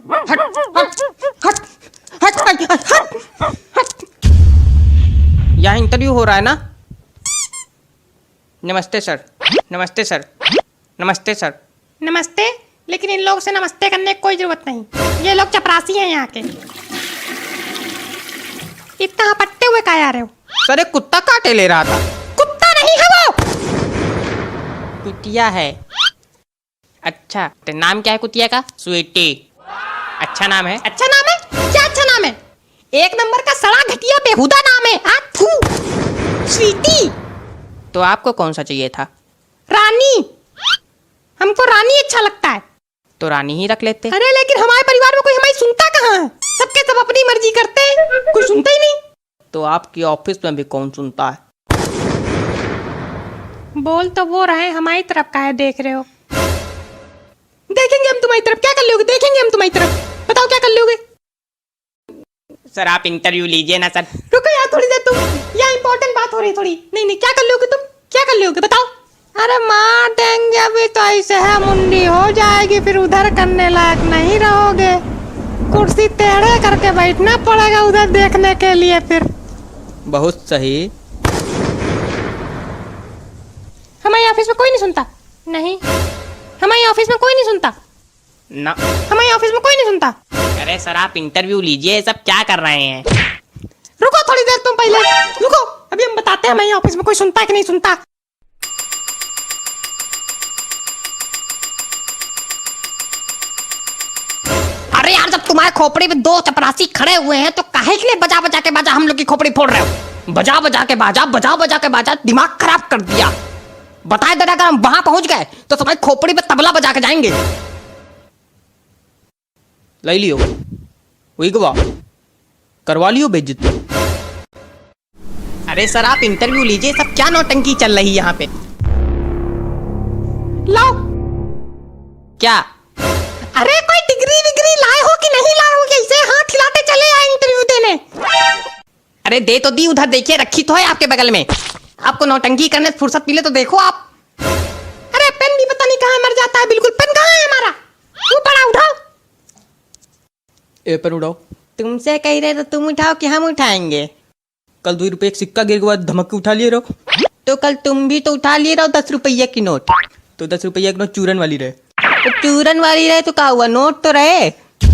हट हट हट हट हट हट। यहाँ इंटरव्यू हो रहा है ना? नमस्ते सर, नमस्ते सर, नमस्ते सर। नमस्ते, लेकिन इन लोगों से नमस्ते करने की कोई जरूरत नहीं। ये लोग चपरासी हैं यहाँ के। इतना हपटते हुए कहाँ आ रहे हो? सर एक कुत्ता काटे ले रहा था। कुत्ता नहीं है वो, कुतिया है। अच्छा, तो नाम क्या है कुतिया का? स्वीटी। अच्छा नाम है। अच्छा नाम है? क्या अच्छा नाम है? एक नंबर का सड़ा घटिया बेहुदा नाम है। थू, स्वीटी। तो आपको कौन सा चाहिए था? रानी। हमको रानी अच्छा लगता है। तो रानी ही रख लेते। अरे लेकिन हमारे परिवार में कोई हमारी सुनता कहाँ है? सबके सब अपनी मर्जी करते हैं, कोई सुनता ही नहीं। तो आपकी ऑफिस में भी कौन सुनता है? बोल तो वो रहे, हमारी तरफ का है देख रहे हो? देखेंगे हम तुम्हारी तरफ। क्या कर लोगे? देखेंगे हम तुम्हारी तरफ। बताओ क्या कर लोगे? सर आप इंटरव्यू लीजिए ना सर। रुको यार थोड़ी देर, तुम यहाँ इंपॉर्टेंट बात हो रही थोड़ी। नहीं नहीं, क्या कर लोगे तुम? क्या कर लोगे बताओ? अरे मार देंगे अभी तो, ऐसे है मुंडी हो जाएगी, फिर उधर करने लायक नहीं रहोगे। कुर्सी टेढ़े करके बैठना पड़ेगा उधर देखने के लिए फिर। बहुत सही। हमारे ऑफिस में कोई नहीं सुनता। नहीं, हमारे ऑफिस में कोई नहीं सुनता ना, हमारे ऑफिस में कोई नहीं सुनता। अरे सर आप इंटरव्यू लीजिए, ये सब क्या कर रहे हैं? रुको थोड़ी देर, तुम पहले रुको, अभी हम बताते हैं हमारे ऑफिस में कोई सुनता है कि नहीं सुनता। अरे यार, जब तुम्हारे खोपड़ी में दो चपरासी खड़े हुए हैं तो काहे के लिए बजा बजा के बाजा हम लोग की खोपड़ी फोड़ रहे हो? बजा बजा के बाजा, बजा बजा के बाजा, दिमाग खराब कर दिया। बताए दादा, अगर हम वहां पहुंच गए तो तुम्हारी खोपड़ी पे तबला बजा के जाएंगे। ले लियो, वही गवा करवा लियो बेइज्जती। अरे सर आप इंटरव्यू लीजिए, सब क्या नौटंकी चल रही है यहाँ पे? लाओ। क्या? अरे कोई डिग्री विग्री लाए हो कि नहीं लाए हो? ऐसे हाथ हिलाते चले आए इंटरव्यू देने। अरे दे तो दी, उधर देखिए रखी तो है आपके बगल में। आपको नौटंकी करने से फुर्सत मिले तो देखो आप। अरे पेन भी पता नहीं कहाँ मर जाता है बिल्कुल। पेन कहाँ है हमारा? वो पड़ा, उठाओ। ए पेन उठाओ। तुमसे कह रहे तो तुम उठाओ कि हम उठाएंगे? कल 2 रुपए एक सिक्का गिर के बाद धमक के उठा लिए रहो। तो कल तुम भी तो उठा लिए रहो 10 रुपये की नोट। तो 10 रुपये की नोट चूरन वाली रहे। तो चूरन वाली रहे तो क्या हुआ, नोट तो रहे।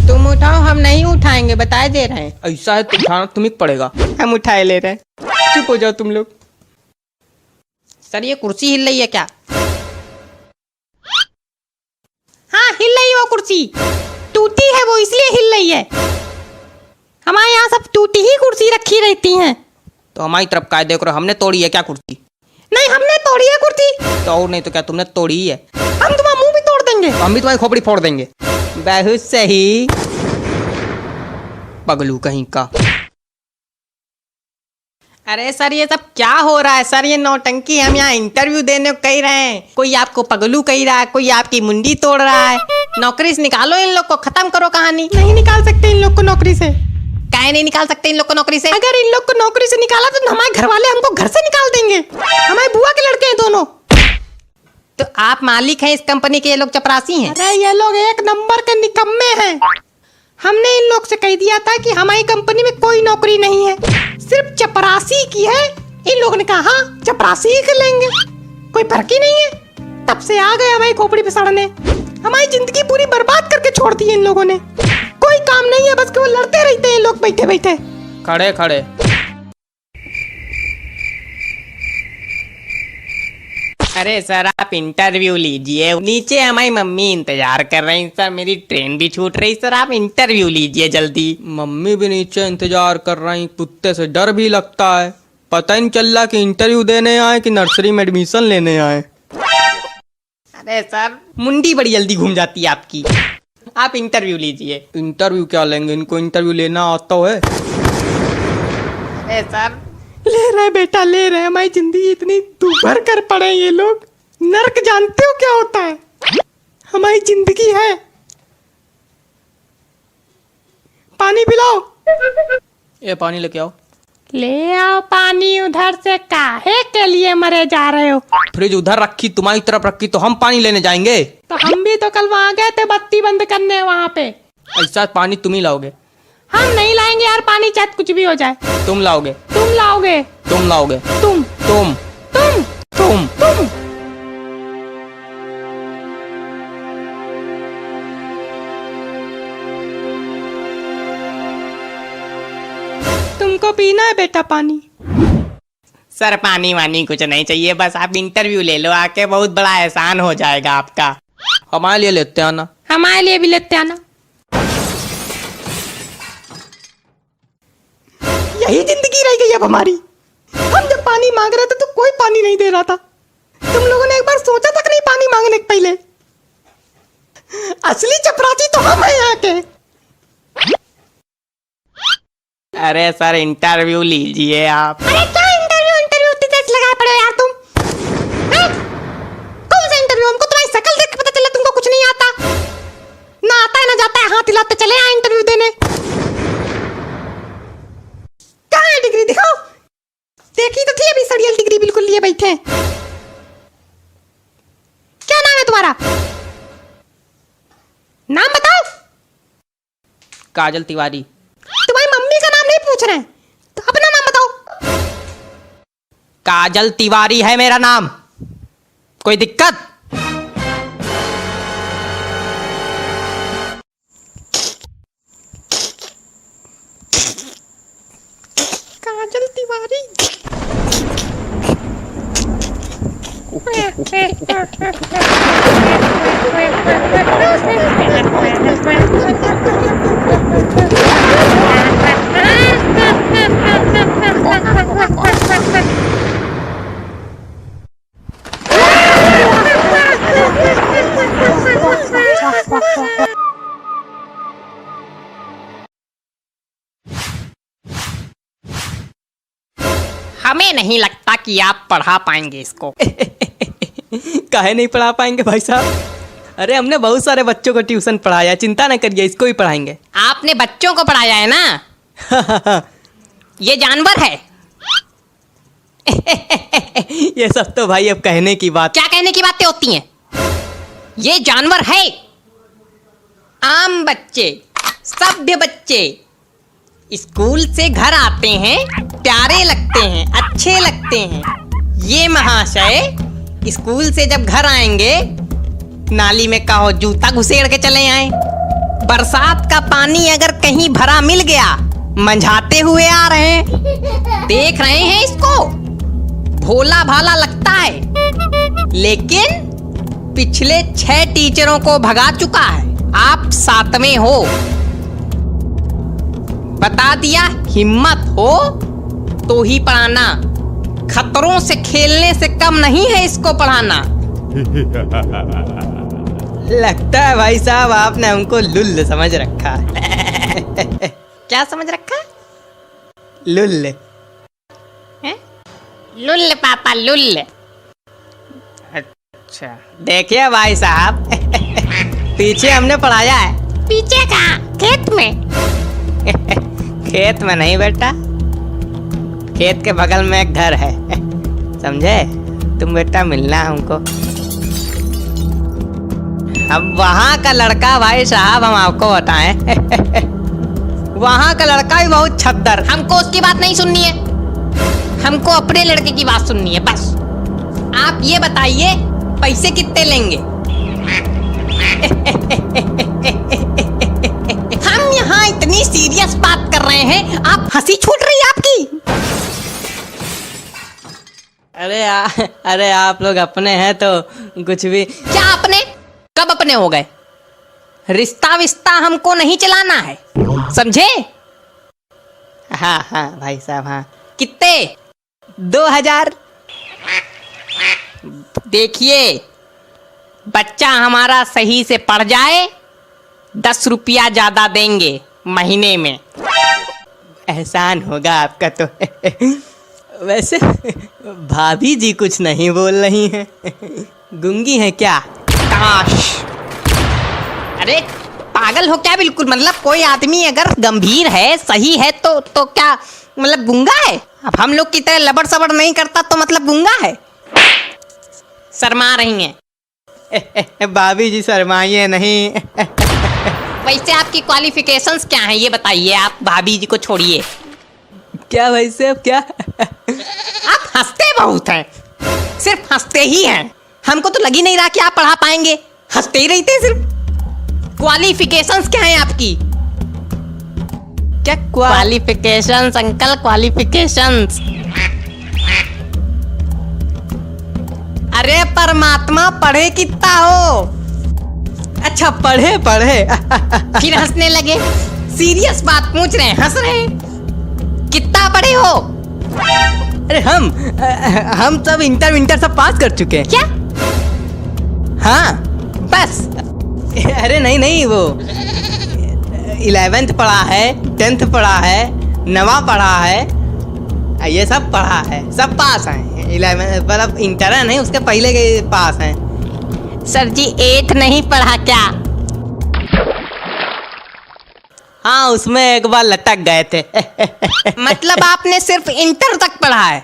तुम उठाओ, हम नहीं उठाएंगे, बताए दे रहे हैं। ऐसा है तो उठाना तुम्हें पड़ेगा। हम उठाए ले रहे हैं। चुप हो जाओ तुम लोग। सर ये कुर्सी हिल रही है क्या? हाँ हिल रही है वो कुर्सी। टूटी है वो, इसलिए हिल रही है। हमारे यहाँ सब टूटी ही कुर्सी रखी रहती हैं। तो हमारी तरफ का देख रहे हो, हमने तोड़ी है क्या कुर्सी? नहीं, हमने तोड़ी है कुर्सी। तो और नहीं तो क्या, तुमने तोड़ी ही है। हम तुम्हारा मुंह भी तोड़ देंगे। हम भी तुम्हारी खोपड़ी फोड़ देंगे। बहुत सही, पगलू कहीं का। अरे सर ये सब क्या हो रहा है? सर ये नौटंकी, हम यहाँ इंटरव्यू देने को कह रहे हैं, कोई आपको पगलू कह रहा है, कोई आपकी मुंडी तोड़ रहा है। नौकरी से निकालो इन लोग को, खत्म करो कहानी। नहीं निकाल सकते इन लोग को नौकरी से। काहे नहीं निकाल सकते इन लोग को नौकरी से? अगर इन लोग को नौकरी से निकाला तो हमारे घर वाले हमको घर से निकाल देंगे। हमारे बुआ के लड़के हैं दोनों। तो आप मालिक हैं इस कंपनी के, ये लोग चपरासी हैं। अरे ये लोग एक नंबर के निकम्मे हैं। हमने इन लोग से कह दिया था कि हमारी कंपनी में कोई नौकरी नहीं है, सिर्फ चपरासी की है। इन लोगों ने कहा हाँ चपरासी ही कर लेंगे, कोई फर्क ही नहीं है। तब से आ गए हमारी खोपड़ी पे सड़ने। हमारी जिंदगी पूरी बर्बाद करके छोड़ दी इन लोगों ने। कोई काम नहीं है, बस केवल लड़ते रहते हैं लोग बैठे बैठे। खड़े खड़े। अरे सर आप इंटरव्यू लीजिए, नीचे हमारी मम्मी इंतजार कर रही हैं। सर मेरी ट्रेन भी छूट रही, सर आप इंटरव्यू लीजिए जल्दी। मम्मी भी नीचे इंतजार कर रही, कुत्ते से डर भी लगता है। पता ही नहीं चल रहा कि इंटरव्यू देने आए कि नर्सरी में एडमिशन लेने आए। अरे सर मुंडी बड़ी जल्दी घूम जाती है आपकी। आप इंटरव्यू लीजिए। इंटरव्यू क्या लेंगे, इनको इंटरव्यू लेना आता है? अरे सर ले रहे बेटा, ले रहे। हमारी जिंदगी इतनी दुभर कर पड़े ये लोग। नर्क जानते हो क्या होता है? हमारी जिंदगी है। पानी पिलाओ। ये पानी लेके आओ। ले आओ पानी उधर से। काहे के लिए मरे जा रहे हो? फ्रिज उधर रखी, तुम्हारी तरफ रखी, तो हम पानी लेने जाएंगे। तो हम भी तो कल वहां गए थे बत्ती बंद करने वहां पे। ऐसा पानी तुम ही लाओगे? हम नहीं लाएंगे यार पानी, चाहे कुछ भी हो जाए। तुम लाओगे? तुम लाओगे। तुम लाओगे? तुम तुम तुम तुम तुम तुमको पीना है बेटा पानी? सर पानी वानी कुछ नहीं चाहिए, बस आप इंटरव्यू ले लो आके, बहुत बड़ा एहसान हो जाएगा आपका। हमारे लिए लेते आना। हमारे लिए भी लेते आना। यही जिंदगी रह गई अब हमारी। हम जब पानी मांग रहे थे तो कोई पानी नहीं दे रहा था। तुम लोगों ने एक बार सोचा तक नहीं पानी मांगने के पहले। असली चपरासी तो हम हैं यहाँ के। अरे सर इंटरव्यू लीजिए आप। अरे क्या इंटरव्यू इतनी तेज लगाए पड़े हो यार तुम? हैं? कौन सा इंटरव्यू? हमको तुम्हारी शक्ल देख के पता चला तुमको कुछ नहीं आता। ना आता है ना जाता है, हाथ हिलाते चले आए इंटरव्यू देने। कहाँ है डिग्री? दिखाओ। देखी तो थी अभी सड़ियल डिग्री बिल्कुल लिए बैठे हैं। क्या नाम है तुम्हारा? नाम बताओ। काजल तिवारी। तुम्हारी मम्मी का नाम नहीं पूछ रहे हैं, तो अपना नाम बताओ। काजल तिवारी है मेरा नाम। कोई दिक्कत? काजल तिवारी। हमें नहीं लगता कि आप पढ़ा पाएंगे इसको। काहे नहीं पढ़ा पाएंगे भाई साहब? अरे हमने बहुत सारे बच्चों को ट्यूशन पढ़ाया, चिंता न करिए, इसको ही पढ़ाएंगे। आपने बच्चों को पढ़ाया है ना? ये जानवर है। ये सब तो भाई अब कहने की बात। क्या कहने की बातें होती हैं? ये जानवर है। आम बच्चे, सभ्य बच्चे स्कूल से घर आते हैं, प्यारे लगते हैं, अच्छे लगते हैं। ये महाशय स्कूल से जब घर आएंगे, नाली में कहो जूता घुसेड़ के चले आए। बरसात का पानी अगर कहीं भरा मिल गया, मंझाते हुए आ रहे हैं। देख रहे हैं इसको, भोला भाला लगता है, लेकिन पिछले 6 टीचरों को भगा चुका है। आप 7वें हो। बता दिया, हिम्मत हो तो ही पढ़ाना। खतरों से खेलने से कम नहीं है इसको पढ़ाना। लगता है भाई साहब आपने हमको लुल्ल समझ रखा है। क्या समझ रखा? लुल्ल है? लुल्ल पापा लुल्ल। अच्छा देखिए भाई साहब, पीछे हमने पढ़ाया है। पीछे कहाँ? खेत में? खेत में नहीं बेटा, खेत के बगल में एक घर है, समझे? तुम बेटा मिलना हमको। अब वहाँ का लड़का भाई साहब हम आपको बताएं। वहाँ का लड़का भी बहुत छद्दर। हमको उसकी बात नहीं सुननी है, हमको अपने लड़के की बात सुननी है बस। आप ये बताइए पैसे कितने लेंगे? हम यहाँ इतनी सीरियस बात कर रहे हैं, आप हंसी छूट रही है आपकी। अरे आप लोग अपने हैं तो कुछ भी। क्या अपने? कब अपने हो गए? रिश्ता विस्ता हमको नहीं चलाना है, समझे? हाँ हाँ भाई साहब हाँ। कितने? 2000। देखिए बच्चा हमारा सही से पढ़ जाए, 10 रुपया ज्यादा देंगे महीने में। एहसान होगा आपका तो। वैसे भाभी जी कुछ नहीं बोल रही हैं, गूंगी हैं क्या? काश। अरे पागल हो क्या बिल्कुल? मतलब कोई आदमी अगर गंभीर है, सही है तो क्या मतलब गूंगा है? अब हम लोग की तरह लबड़ सबड़ नहीं करता तो मतलब गूंगा है? शर्मा रही हैं। भाभी जी शर्माइए नहीं। वैसे आपकी क्वालिफिकेशंस क्या हैं ये बताइए, आप भाभी जी को छोड़िए। क्या भाई साहब क्या? आप हंसते बहुत हैं, सिर्फ हंसते ही हैं। हमको तो लग ही नहीं रहा कि आप पढ़ा पाएंगे, हंसते ही रहते हैं सिर्फ। क्वालिफिकेशंस क्या हैं आपकी? क्या क्वालिफिकेशंस अंकल, क्वालिफिकेशंस? अरे परमात्मा, पढ़े कितना हो? अच्छा पढ़े पढ़े फिर हंसने लगे। सीरियस बात पूछ रहे हैं, हंस रहे हैं। कितना पढ़े हो? अरे हम सब इंटर सब पास कर चुके हैं। क्या? हाँ बस। अरे नहीं, वो 11th पढ़ा है, 10th पढ़ा है, 9वां पढ़ा है, ये सब पढ़ा है, सब पास हैं। 11 मतलब इंटर है नहीं, उसके पहले के पास हैं। सर जी 8th नहीं पढ़ा क्या? हाँ उसमें एक बार लटक गए थे। मतलब आपने सिर्फ इंटर तक पढ़ा है?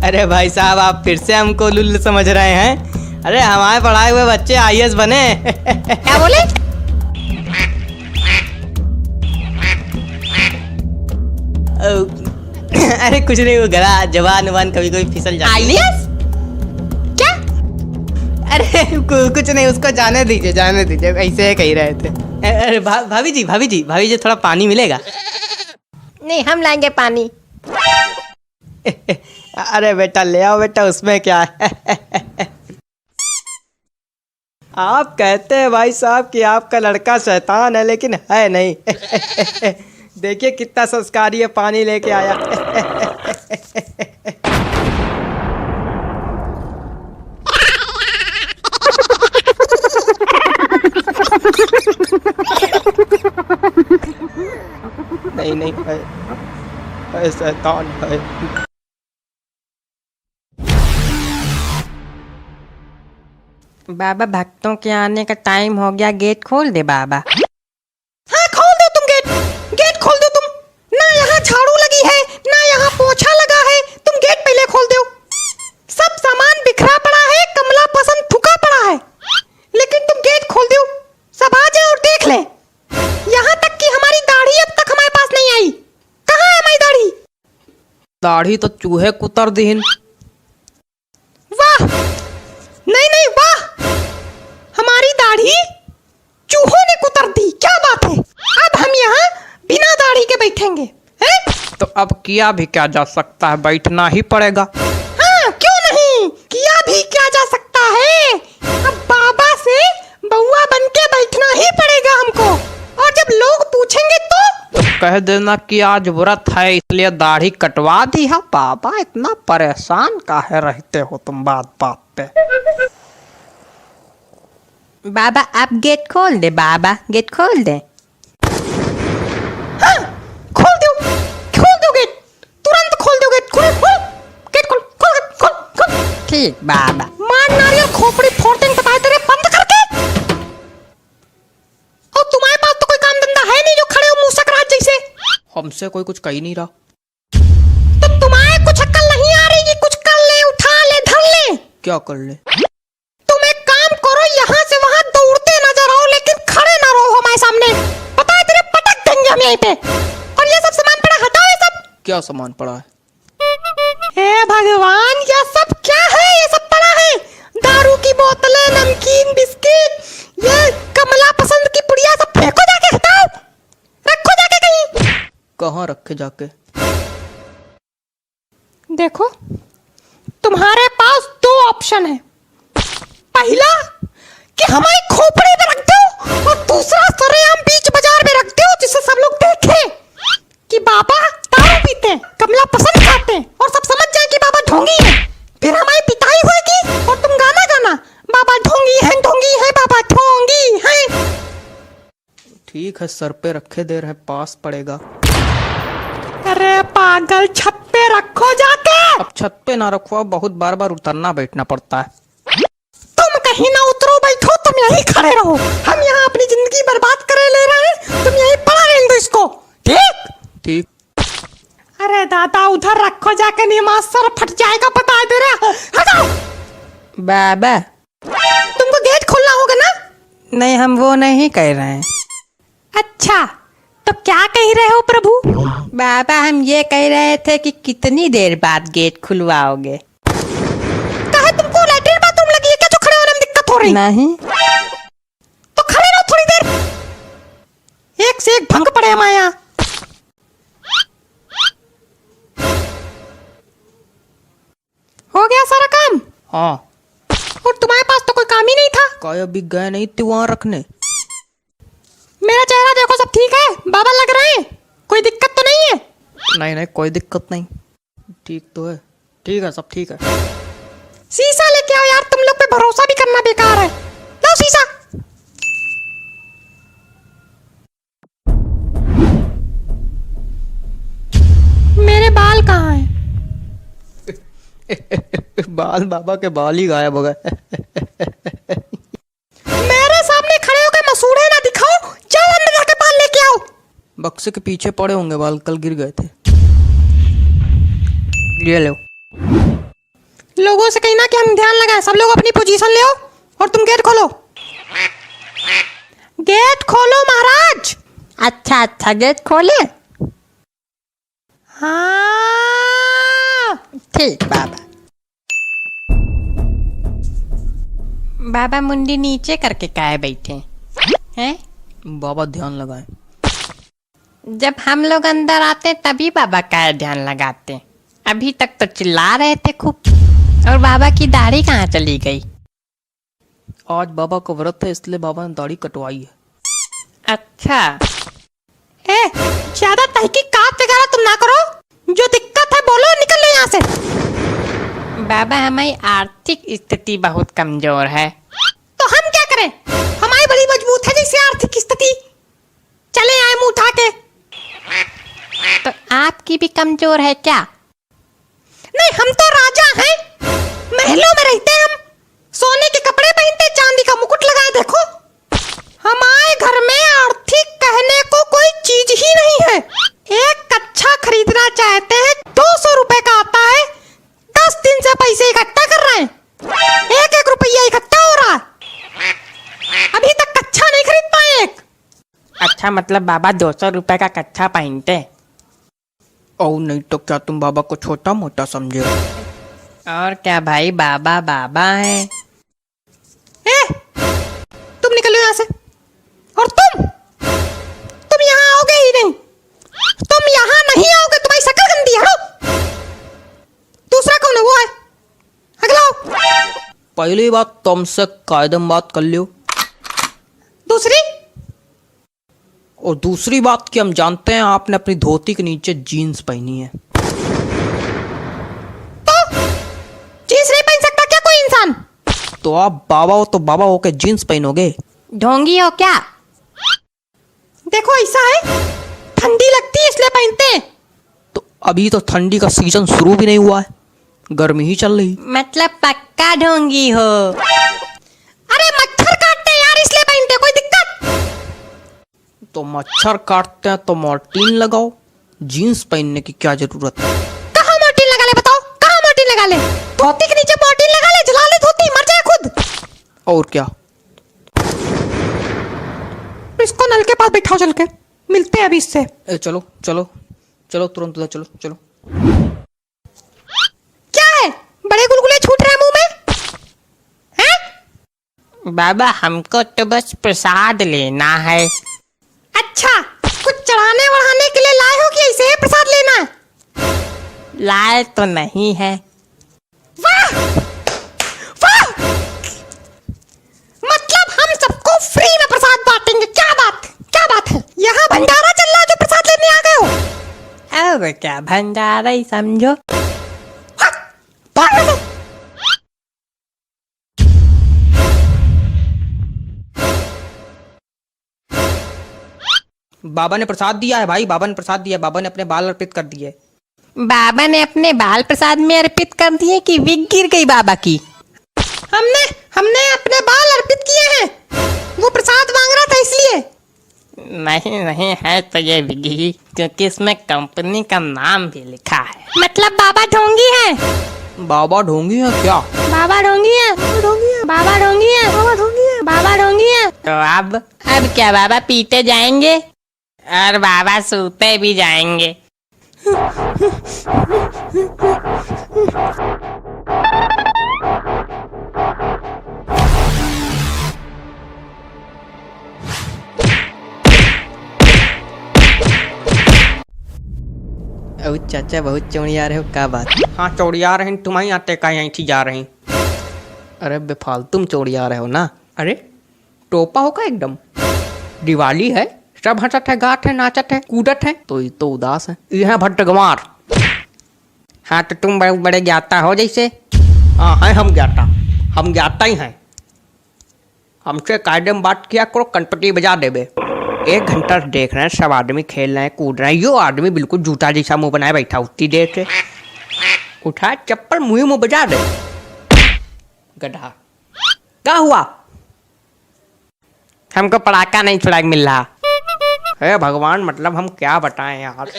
अरे भाई साहब आप फिर से हमको लुल्ल समझ रहे हैं। अरे हमारे पढ़ाए हुए बच्चे IAS बने। क्या बोले? अरे कुछ नहीं, वो गला जवान कभी कभी फिसल जाता है। IAS? क्या? अरे कुछ नहीं, उसको जाने दीजिए ऐसे कह रहे थे। अरे भाभी जी थोड़ा पानी मिलेगा? नहीं हम लाएंगे पानी। अरे बेटा ले आओ बेटा, उसमें क्या है। आप कहते हैं भाई साहब कि आपका लड़का शैतान है, लेकिन है नहीं। देखिए कितना संस्कारी है, पानी लेके आया। नहीं है शैतान है। बाबा भक्तों के आने का टाइम हो गया, गेट खोल दे बाबा। हाँ खोल दो तुम गेट खोल दो तुम। ना यहाँ झाड़ू लगी है ना यहाँ पोछा लगा है, तुम गेट पहले खोल दो। सब सामान बिखरा पड़ा है, कमला पसंद थुका पड़ा है, लेकिन तुम गेट खोल दो। सब आ जाए और देख ले। यहाँ तक कि हमारी दाढ़ी अब तक हमारे पास नहीं आई। कहाँ है हमारी दाढ़ी? दाढ़ी तो चूहे कुतर दीन। वाह नहीं वाह, हमारी दाढ़ी चूहों ने कुतर दी। क्या बात है, अब हम यहाँ बिना दाढ़ी के बैठेंगे हैं? तो अब किया भी क्या जा सकता है, बैठना ही पड़ेगा। हाँ क्यों नहीं, किया भी क्या जा सकता है। अब बाबा से बउआ बन के बैठना ही पड़ेगा हमको, और जब लोग पूछेंगे तो कह देना कि आज व्रत है इसलिए दाढ़ी कटवा दी है। बाबा इतना परेशान काहे रहते हो तुम बात पे। बाबा आप गेट खोल दे, बाबा गेट खोल दे। हाँ खोल दो गेट, तुरंत खोल दो गेट। गेट खोल। ठीक बाबा। मार नारियल खोपड़ी फोड़ देंगे बताए तेरे, बंद करके। और तुम्हारे पास तो कोई काम धंधा है नहीं जो खड़े हो मुंह सकरात जैसे। हमसे कोई कुछ कह नहीं रहा। तो तुम्हारे कुछ अक्ल नहीं आ रही कि कुछ कर ले, उठा ले, धर ले। क्या कर ले? तुम एक काम करो, यहाँ से वहाँ दौड़ते नजर आओ, लेकिन खड़े ना रहो हमारे सामने। पता है तेरे पटक देंगे हम यहीं पे। और ये सब सामान पड़ा, हटाओ ये सब। क्या सामान पड़ा है? हे भगवान ये सब क्या है? ये सब पड़ा है दारू की बोतलें, नमकीन, बिस्किट, ये कमला पसंद की पुड़िया, सब फेंको जाके, हटाओ, रखो जाके कहीं। कहाँ रखे जाके? देखो तुम्हारे पास दो ऑप्शन है। पहला कि हमारी खोपड़ी में रख दो, और दूसरा सरेआम बीच बाजार में रख दो, जिससे सब लोग देखें कि बाबा दारू पीते हैं, कमला पसंद खाते हैं, और सब समझ जाए कि बाबा ढोंगी है। फिर हमारी पिटाई होगी और तुम गाना गाना, बाबा ढोंगी है बाबा ढोंगी है। ठीक है सर पे रखे दे रहे, पास पड़ेगा। अरे पागल, छत पे रखो जाके। अब छत पे ना रखो, बहुत बार उतरना बैठना पड़ता है। तुम कहीं ना उतरो, बैठो, तुम यहीं खड़े रहो। हम यहाँ अपनी जिंदगी बर्बाद करे ले रहे हैं, तुम यहीं पड़ा रहने दो इसको। ठीक। अरे दादा उधर रखो जाके, नहीं मास्टर फट जाएगा, बता दे रहा। हटाओ बाबा। तुमको गेट खोलना होगा ना? नहीं हम वो नहीं कह रहे हैं। अच्छा, तो क्या कह रहे हो प्रभु? बाबा हम ये कह रहे थे कि कितनी देर बाद गेट खुलवाओगे? कहे तुमको लैट्रिन बाथरूम लगी है क्या जो खड़े होने में दिक्कत हो रही? नहीं। तो खड़े रहो थोड़ी देर, एक से एक भंग पड़े हमारे यहाँ। हो गया सारा काम? हाँ। और तुम्हारे पास तो कोई काम ही नहीं था। काय अभी गए नहीं थे वहां रखने? मेरा चेहरा देखो, सब ठीक है? बाबा लग रहे हैं, कोई दिक्कत तो नहीं है? नहीं नहीं कोई दिक्कत नहीं, ठीक तो है। ठीक है सब ठीक है। शीशा लेके आओ यार, तुम लोग पे भरोसा भी करना बेकार है। लो शीशा। मेरे बाल कहाँ हैं? बाल बाबा के बाल ही गायब हो गए। मेरे सामने खड़े होकर मसूड़े ना दिखाओ, जाओ अंदर जाके बाल लेके आओ। बक्से के पीछे पड़े होंगे बाल, कल गिर गए थे। ये लो। लोगों से कहना कि हम ध्यान लगाएं, सब लोग अपनी पोजीशन ले आओ और तुम गेट खोलो। गेट खोलो महाराज। अच्छा अच्छा गेट खोले। हाँ ठीक बाबा। बाबा मुंडी नीचे करके काहे बैठे हैं? बाबा ध्यान लगाए। जब हम लोग अंदर आते तभी बाबा का ध्यान लगाते, अभी तक तो चिल्ला रहे थे खूब। और बाबा की दाढ़ी कहाँ चली गई? आज बाबा का व्रत है इसलिए बाबा ने दाढ़ी कटवाई है। अच्छा। ए, ज्यादा तहकीकात वगैरह तुम ना करो, जो दिक्कत है बोलो, निकल लो यहाँ से। बाबा हमारी आर्थिक स्थिति बहुत कमजोर है। तो हम क्या करें? हमारी बड़ी मजबूत है जैसे आर्थिक स्थिति। चले आए मुंह उठा के। तो आपकी भी कमजोर है क्या? नहीं, हम तो राजा हैं, महलों में रहते हैं हम, सोने के कपड़े पहनते, चांदी का मुकुट लगाए। देखो हमारे घर में आर्थिक कहने को कोई चीज ही नहीं है। एक कच्छा खरीदना चाहते हैं 200 रुपए का आता है, 10 दिन से पैसे इकट्ठा कर रहे हैं, एक एक रुपया इकट्ठा हो रहा है, अभी तक कच्छा नहीं खरीद पाए एक। अच्छा मतलब बाबा 200 रुपए का कच्छा पहनते? और नहीं तो क्या तुम बाबा को छोटा मोटा समझे? और क्या भाई, बाबा बाबा है। ए, तुम निकलो यहाँ से। और तुम यहाँ आओगे ही नहीं, तुम यहाँ नहीं आओगे, तुम्हारी शक्ल गंदी है। हटो। दूसरा कौन है? वो है, अगला आओ। पहली बात तुमसे कायदम बात कर लियो, दूसरी? और दूसरी बात कि हम जानते हैं आपने अपनी धोती के नीचे जीन्स पहनी है। तो जीन्स नहीं पहन सकता क्या कोई इंसान? तो आप बाबा हो तो बाबा हो के जीन्स पहनोगे? ढोंगी हो क्या? देखो ऐसा है, ठंडी लगती है इसलिए पहनते हैं। तो अभी तो ठंडी का सीजन शुरू भी नहीं हुआ है, गर्मी ही चल रही। मतलब पक्का ढोंगी हो? अरे मच्छर काटते हैं यार इसलिए पहनते, कोई दिक्कत? तो मच्छर काटते हैं तो मॉर्टीन लगाओ, जीन्स पहनने की क्या जरूरत है? कहाँ मॉर्टीन लगा ले बताओ, कहाँ मॉर्टीन लगा ले? धोती के नीचे मॉर्टीन लगा ले, जला ले धोती, मर जाए खुद। और क्या? इसको नल के पास बैठाओ, चल के मिलते हैं अभी इससे। चलो चलो चलो तुरंत उधर चलो चलो। क्या है, बड़े गुलगुले छूट रहे हैं मुंह में? हैं? बाबा हमको तो बस प्रसाद लेना है। अच्छा, कुछ चढ़ाने वढ़ाने के लिए लाए हो कि ऐसे ही प्रसाद लेना है? लाए तो नहीं है। वाह वाह, मतलब हम सबको फ्री में प्रसाद बांटेंगे? क्या बात है, यहाँ भंडारा चल रहा है जो प्रसाद लेने आ गए हो? अब क्या भंडारा ही समझो। बाबा ने प्रसाद दिया है भाई, बाबा ने प्रसाद दिया, बाबा ने अपने बाल अर्पित कर दिए। बाबा ने अपने बाल प्रसाद में अर्पित कर दिए कि विग गिर गई बाबा की? हमने अपने बाल अर्पित किए हैं, वो प्रसाद मांग रहा था इसलिए। नहीं नहीं है तो ये विगी, क्योंकि इसमें कंपनी का नाम भी लिखा है। मतलब बाबा ढोंगी है? बाबा ढोंगी है क्या? बाबा ढोंगी है, बाबा ढोंगी है, बाबा ढोंगी है, बाबा ढोंगी है, बाबा ढोंगी है। तो अब क्या बाबा पीते जाएंगे? और बाबा सूते भी जाएंगे। चाचा बहुत चौड़िया रहे हो, क्या बात? हाँ चौड़िया रहे, तुम्हारी आते का यहीं थी जा रही। अरे बेफालतू चौड़िया रहे हो ना। अरे टोपा होगा एकदम, दिवाली है, सब हंसत है, गात है, नाचत है, कूदत है, तो ये तो उदास है। यह भट्टगवार। हाँ तो तुम बड़े बड़े ज्ञाता हो जैसे। हाँ है हम ज्ञाता ही हैं। हमसे कायदे में बात किया करो, कनपटी बजा देबे। 1 घंटा से देख रहे हैं, सब आदमी खेल रहे हैं, कूद रहे हैं, यो आदमी बिल्कुल जूता जैसा मुंह बनाए बैठा उतनी देर से। उठा चप्पल मुंह बजा दे। गधा क्या हुआ? हमको पटाखा नहीं छुड़ा मिल रहा है। भगवान मतलब हम क्या बताएं यार।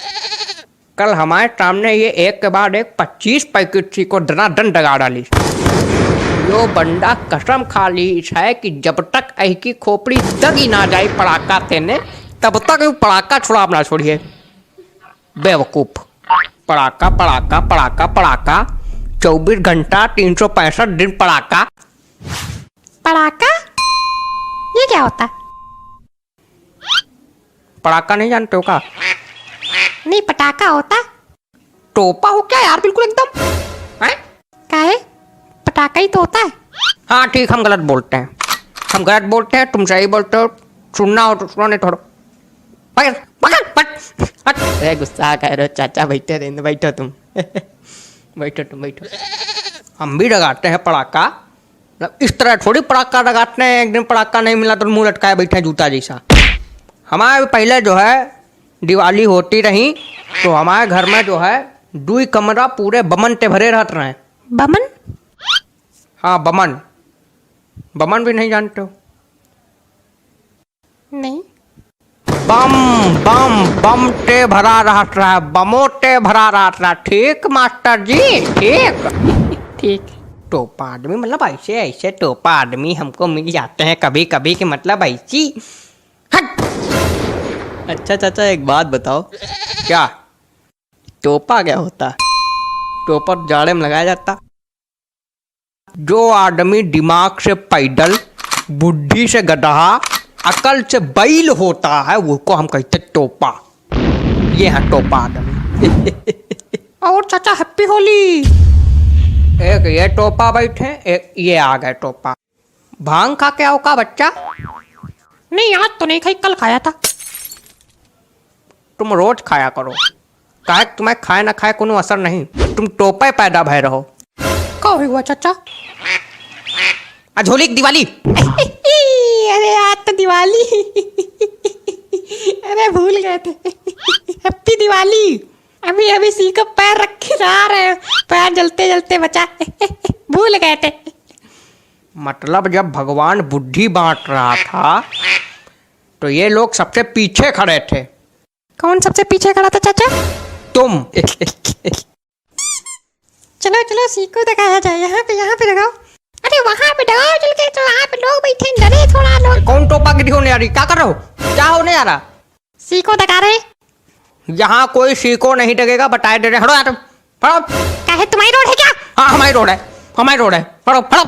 कल हमारे सामने ये एक के बाद एक 25 पैकेट सी को दनादन डगा डाली। यो बंदा कसम खा ली है कि जब तक ऐ की खोपड़ी दगी ना जाए पड़ाका तेने, तब तक पड़ाका छुड़ा ना छोड़िए। बेवकूफ। पड़ाका पड़ाका पड़ाका पड़ाका, 24 घंटा 365 दिन पड़ाका। पड़ाका ये क्या होता? पड़ाका नहीं जानते हो का? नहीं, पटाखा होता। टोपा हो क्या यार, बिल्कुल एकदम है? क्या है? पटाखा ही तो होता है। हाँ ठीक, हम गलत बोलते हैं, तुम सही बोलते हो। सुनना हो तो सुनो, नहीं थोड़ा अरे गुस्सा कह रहे हो चाचा, बैठे रहने, बैठो तुम। बैठो। हम भी लगाते हैं पड़ाका, इस तरह थोड़ी पड़ाका लगाते हैं। एक दिन पड़ाका नहीं मिला तो मुंह लटकाए बैठे जूता जैसा। हमारे पहले जो है दिवाली होती रही तो हमारे घर में जो है 2 कमरा पूरे बमन ते भरे रहते रहे। बमन? हाँ बमन भी नहीं जानते हो? नहीं। बम ते भरा रहता है, बमो ते भरा रहता है। ठीक मास्टर जी, ठीक। टोपा आदमी मतलब ऐसे टोपा आदमी हमको मिल जाते हैं कभी कभी, कि मतलब ऐसी। अच्छा चाचा एक बात बताओ। क्या? टोपा क्या होता? टोपा जाड़े में लगाया जाता। जो आदमी दिमाग से पैदल, बुद्धि से गधा, अकल से बैल होता है, वो को हम कहते टोपा। ये है टोपा आदमी। और चाचा हैप्पी होली। एक ये टोपा बैठे, एक ये आ गए टोपा। भांग खा के आओ का बच्चा? नहीं आज तो नहीं खाई, कल खाया था। तुम रोज खाया करो, काहे तुम्हें खाए ना खाए कोनो असर नहीं। तुम टोपे पैदा भय रहो। क्या हुआ चाचा? आज होली की दिवाली। अरे आज तो दिवाली। अरे भूल गए थे। हैप्पी दिवाली। अभी सी को पैर रख के जा रहे हैं, पैर जलते जलते बचा। भूल गए थे। मतलब जब भगवान बुद्धि बांट रहा था तो ये लोग सबसे पीछे खड़े थे। कौन सबसे पीछे खड़ा था चाचा? तुम। चलो सी को दिखाया जाए। यहाँ पे लगाओ। अरे वहाँ पे लगाओ चल के, तो वहाँ पे लोग बैठे, डरे थोड़ा लोग। कौन टोपा गिरी होने आ रही? क्या कर रहे हो? क्या होने आ रहा? सी को दिखा रहे। यहाँ कोई सी को नहीं लगेगा, बताए दे रहे। हटो यार, क्या है, तुम्हारी रोड है क्या? हाँ हमारी रोड है। फड़ो।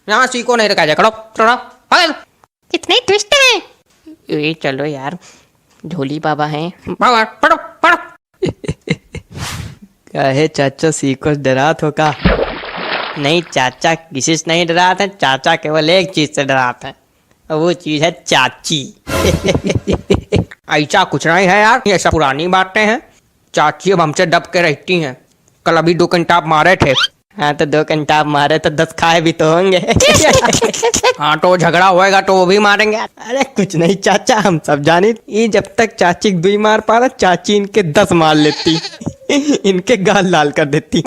यहाँ सी को नहीं रखा जाए। खड़ो। इतने ट्विस्ट हैं। ये चलो यार, झोली बाबा हैं। पड़ो। कहे चाचा सी को डरा तो का? नहीं चाचा किसी से नहीं डरा था, चाचा केवल एक चीज से डरा था, वो चीज है चाची। ऐसा कुछ नहीं है यार, ये सब पुरानी बातें हैं। चाची अब हमसे दब के रहती हैं। कल अभी 2 कंटाप मारे थे। हाँ तो 2 कंटाप मारे तो 10 खाए भी तो होंगे। हाँ तो झगड़ा होएगा तो वो भी मारेंगे। अरे कुछ नहीं चाचा, हम सब जाने। ये जब तक चाची 2 मार पा रहा, चाची इनके 10 मार लेती। इनके गाल लाल कर देती।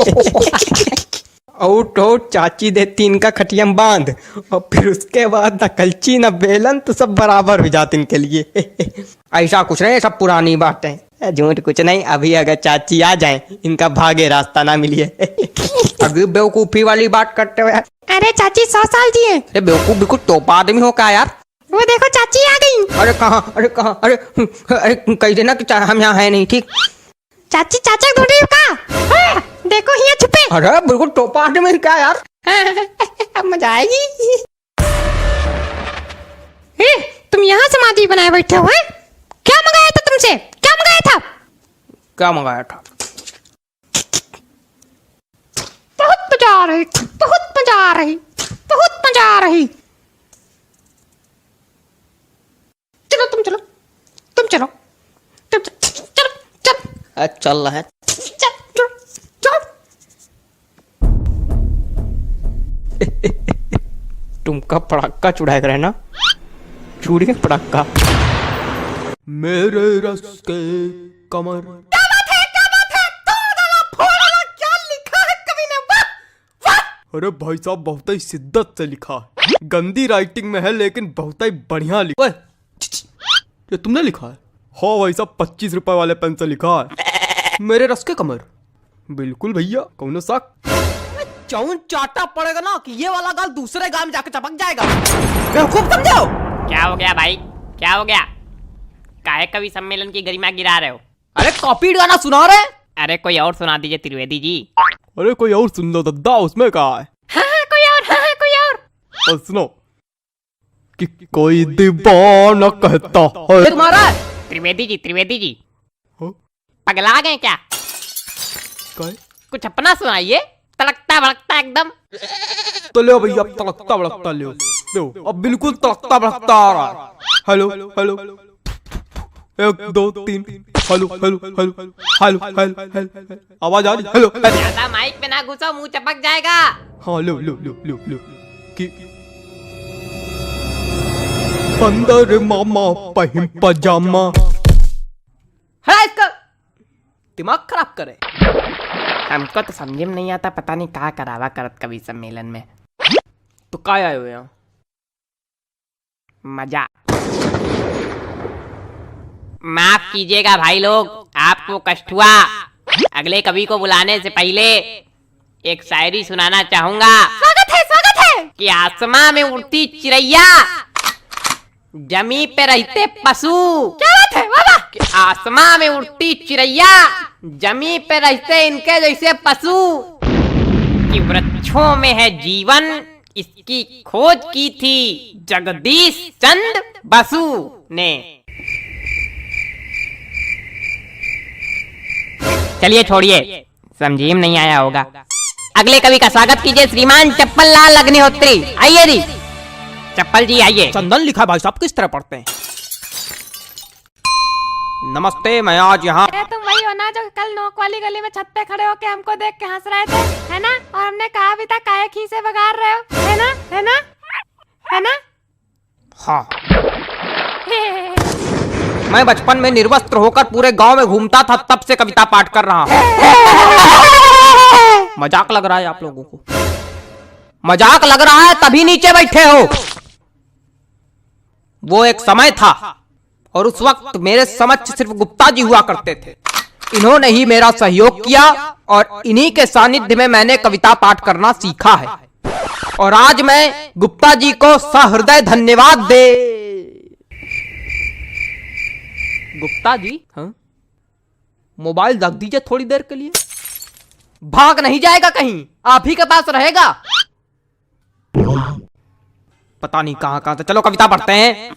और तो चाची देती इनका खटियम बांध, और फिर उसके बाद न कलची न बेलन, तो सब बराबर हो जाते इनके लिए। ऐसा कुछ नहीं, सब पुरानी बातें। झूठ कुछ नहीं। अभी अगर चाची आ जाए, इनका भागे रास्ता ना मिलिए। अभी बेवकूफी वाली बात करते हुए। अरे चाची 100 साल जी है। अरे बेवकूफ बिल्कुल टोपा आदमी हो का यार। वो देखो चाची आ गई। अरे कहाँ, अरे कहाँ, अरे कह देना कि हम यहाँ है नहीं, ठीक। चाची चाचा ढूंढे का। देखो यहाँ छुपे। अरे बिल्कुल टोपा में क्या यार। अब मजा आएगी। तुम यहाँ समाधि बनाए बैठे हो हैं? क्या मंगाया था तुमसे? क्या मंगाया था? क्या मंगाया था? बहुत मजा आ रही, बहुत मजा आ रही, बहुत मजा आ रही। चलो तुम चलो, तुम चलो, तुम चलो, चलो चल रहा है। चलो चलो। तुमका पड़ाका चुड़ाए करे ना, चूड़ी पड़ाका। मेरे रस के कमर। क्या बात है, क्या बात है? तोड़ डाला, फोड़ डाला, क्या लिखा है कवि ने? वाह वाह। अरे भाई साहब बहुत ही शिद्दत से लिखा है, गंदी राइटिंग में है लेकिन बहुत ही बढ़िया लिखा है। ये तुमने लिखा है? हाँ भाई साहब 25 रुपए वाले पेन से लिखा है, मेरे रस के कमर। बिल्कुल भैया, कौन साक चौन चाटा पड़ेगा ना कि ये वाला गाल दूसरे गाल में जाकर चपक जाएगा। बेवकूफ समझो। क्या हो गया भाई, क्या हो गया? काहे कवि सम्मेलन की गरिमा गिरा रहे हो? अरे कॉपी गाना सुना रहे। अरे कोई और सुना दीजिए त्रिवेदी जी। अरे कोई और सुन लो दद्दा, उसमें कहा है। हाँ कोई और, हाँ कोई और। और सुनो कि कोई दीवाना कहता है। तुम्हारा त्रिवेदी जी हाँ? पगला गए क्या? काय? कुछ अपना सुनाइए, तड़कता भड़कता एकदम। तो ले भैया, अब तड़कता भड़कता ले लो, अब बिल्कुल तड़कता भड़कता आ रहा है। Hello hello, 1 2 3, hello hello hello hello hello hello, आवाज आ रही? Hello hello. ज्यादा माइक पे ना घुसो, मुंह चपक जाएगा। हाँ लो लो लो लो लो कि अंदर मामा पहिम पजामा। हरा इसका दिमाग खराब करे। हमको तो समझ में नहीं आता, पता नहीं कहाँ करावा करत कवि सम्मेलन में। तो काय आए हुए यहाँ? मजा। माफ कीजिएगा भाई लोग, आपको कष्ट हुआ। अगले कवि को बुलाने से पहले एक शायरी सुनाना चाहूंगा। स्वागत है कि आसमां में उड़ती चिड़ैया, जमी पे रहते पशु। क्या बात है? वाह वाह। कि आसमां में उड़ती चिड़ैया, जमी पे रहते इनके जैसे पशु। कि वृक्षों में है जीवन, इसकी खोज की थी जगदीश चंद्र बसु ने। चलिए छोड़िए, समझिए नहीं आया होगा। अगले कवि का स्वागत कीजिए श्रीमान चप्पल लाल अग्निहोत्री। आइए जी, चप्पल जी आइए। चंदन लिखा भाई साहब किस तरह पढ़ते हैं? नमस्ते, मैं आज यहाँ। तुम वही हो ना जो कल नोक वाली गली में छत पे खड़े होके हमको देख के हंस रहे थे, है ना? और हमने कहा भी था काहे खीसे बगाड़ रहे हो, है ना? है ना? है ना? हाँ, मैं बचपन में निर्वस्त्र होकर पूरे गांव में घूमता था, तब से कविता पाठ कर रहा हूँ। मजाक लग रहा है आप लोगों को? मजाक लग रहा है तभी नीचे बैठे हो। वो एक समय था और उस वक्त मेरे समक्ष सिर्फ गुप्ता जी हुआ करते थे। इन्होंने ही मेरा सहयोग किया और इन्हीं के सानिध्य में मैंने कविता पाठ करना सीखा है। और आज मैं गुप्ता जी को सहृदय धन्यवाद दे। गुप्ता जी, हाँ? मोबाइल रख दीजिए थोड़ी देर के लिए। भाग नहीं जाएगा कहीं, आप ही के पास रहेगा। पता नहीं कहां कहां से। चलो कविता पढ़ते हैं।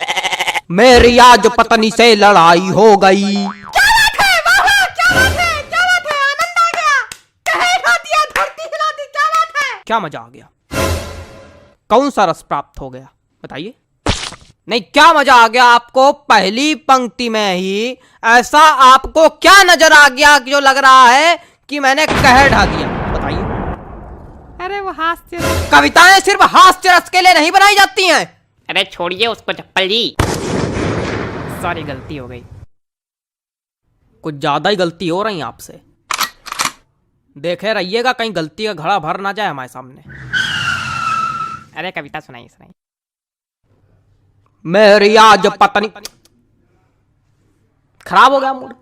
मेरी आज पत्नी से लड़ाई हो गई। क्या बात है? वाह वाह, क्या बात है? क्या बात है? आनंद आ गया। कहे हिला दिया, धरती हिला दी। क्या बात है? क्या मजा आ गया? कौन सा रस प्राप्त हो गया बताइए? नहीं, क्या मजा आ गया आपको? पहली पंक्ति में ही ऐसा आपको क्या नजर आ गया जो लग रहा है कि मैंने कह ढा दिया? बताइए। अरे वो हास्य। कविताएं सिर्फ हास्य रस के लिए नहीं बनाई जाती हैं। अरे छोड़िए उसको चप्पल जी, सॉरी गलती हो गई। कुछ ज्यादा ही गलती हो रही है आपसे। देखे रहिएगा कहीं गलती का घड़ा भर ना जाए हमारे सामने। अरे कविता सुनाइए सुनाइए। मेरी आज पत्नी। खराब हो गया मूड,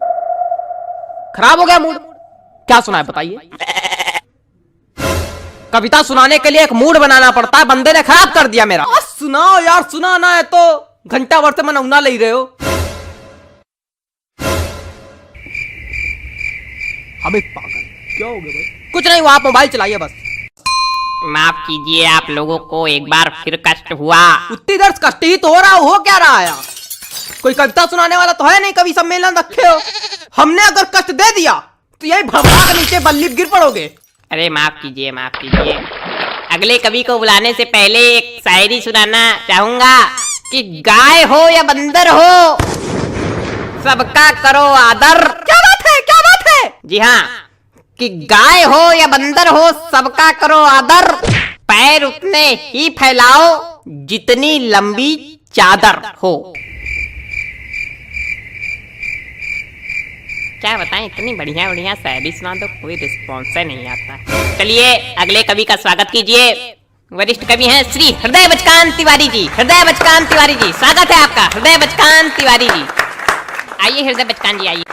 खराब हो गया मूड। क्या सुनाए बताइए? कविता सुनाने के लिए एक मूड बनाना पड़ता है, बंदे ने खराब कर दिया मेरा। सुनाओ यार, सुनाना है तो घंटा भर से मनौना ले रहे हो। हमें पागल क्या हो गया भाई? कुछ नहीं, वो आप मोबाइल चलाइए बस। माफ कीजिए, आप लोगों को एक बार फिर कष्ट हुआ। उतनी देर से कष्ट ही तो हो रहा, हो क्या रहा है? कोई कविता सुनाने वाला तो है नहीं, कवि सम्मेलन रखे हो। हमने अगर कष्ट दे दिया तो यही भड़बड़ा के नीचे बल्ली गिर पड़ोगे। अरे माफ कीजिए, माफ कीजिए। अगले कवि को बुलाने से पहले एक शायरी सुनाना चाहूंगा कि गाय हो या बंदर हो, सबका करो आदर। क्या बात है, क्या बात है? जी हाँ, कि गाय हो या बंदर हो, सबका करो आदर। पैर उतने ही फैलाओ जितनी लंबी चादर हो। क्या बताएं, इतनी बढ़िया बढ़िया शायरी सुना दो, कोई रिस्पॉन्स नहीं आता। चलिए अगले कवि का स्वागत कीजिए। वरिष्ठ कवि हैं श्री हृदय बचकान तिवारी जी। हृदय बचकान तिवारी जी, स्वागत है आपका। हृदय बचकान तिवारी जी, आइए हृदय बचकान जी, आइए।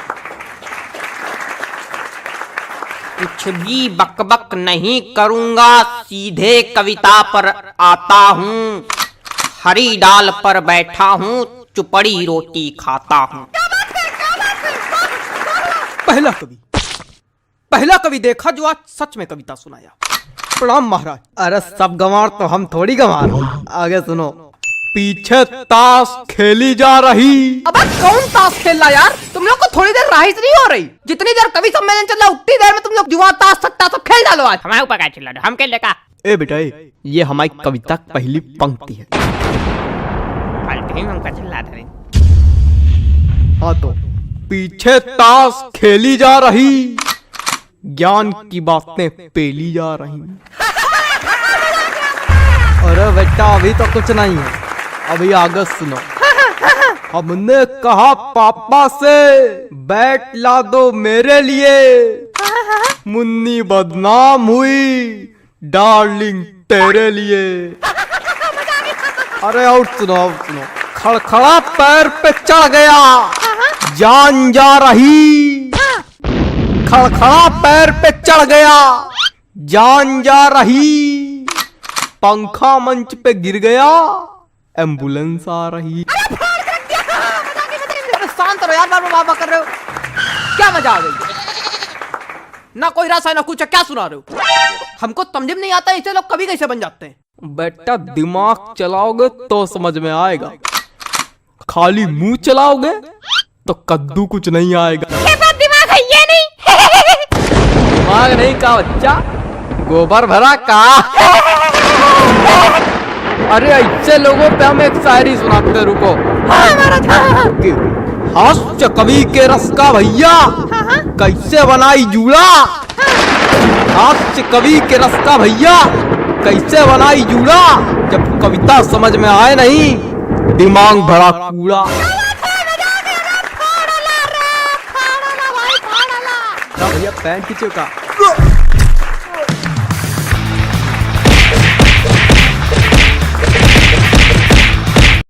कुछ भी बकबक नहीं करूंगा, सीधे कविता पर आता हूँ। हरी डाल पर बैठा हूँ, चुपड़ी रोटी खाता हूँ। पहला कवि देखा जो आज सच में कविता सुनाया। प्रणाम महाराज। अरे सब गंवार तो हम थोड़ी गंवार। आगे सुनो। पीछे ताश खेली जा रही। अब कौन ताश खेल रहा यार? तुम लोग को थोड़ी देर राइस नहीं हो रही? जितनी देर कवि सम्मेलन चल रहा उतनी देर में तुम लोग जुआ ताश सट्टा सब खेल डालो आज। हमारे ऊपर क्या चिल्ला रहे हो? हम खेल लेगा। ए बेटा ये हमारी कविता की पहली पंक्ति है। फालतू ही हमका चिल्ला रहे। हाँ तो पीछे ताश खेली जा रही, ज्ञान की बातें पेली जा रही। अरे बेटा अभी तो कुछ नहीं है, अभी आगे सुनो। हमने कहा पापा से बैट ला दो मेरे लिए, मुन्नी बदनाम हुई डार्लिंग तेरे लिए। अरे और सुनो। खड़खड़ा पैर पे चढ़ गया, जान जा रही। खड़खड़ा पैर पे चढ़ गया, जान जा रही। पंखा मंच पे गिर गया, एम्बुलेंस आ रही। शांत रहो यार, बाबा कर रहे हो क्या? मजा आ गई? ना कोई रस है ना कुछ, क्या सुना रहे हो? हमको समझ में नहीं आता ऐसे लोग कभी कैसे बन जाते हैं। बेटा दिमाग चलाओगे तो समझ में आएगा, खाली मुंह चलाओगे तो कद्दू कुछ नहीं आएगा। दिमाग है ये नहीं। दिमाग नहीं का बच्चा, गोबर भरा का। अरे ऐसे लोगों पे हम एक शायरी सुनाते, रुको। हास्य कवि के रस का भैया कैसे बनाई जूड़ा। हास्य कवि के रस का भैया कैसे बनाई जूड़ा। जब कविता समझ में आए नहीं, दिमाग भरा कूड़ा। भैया पैंट खींचो का।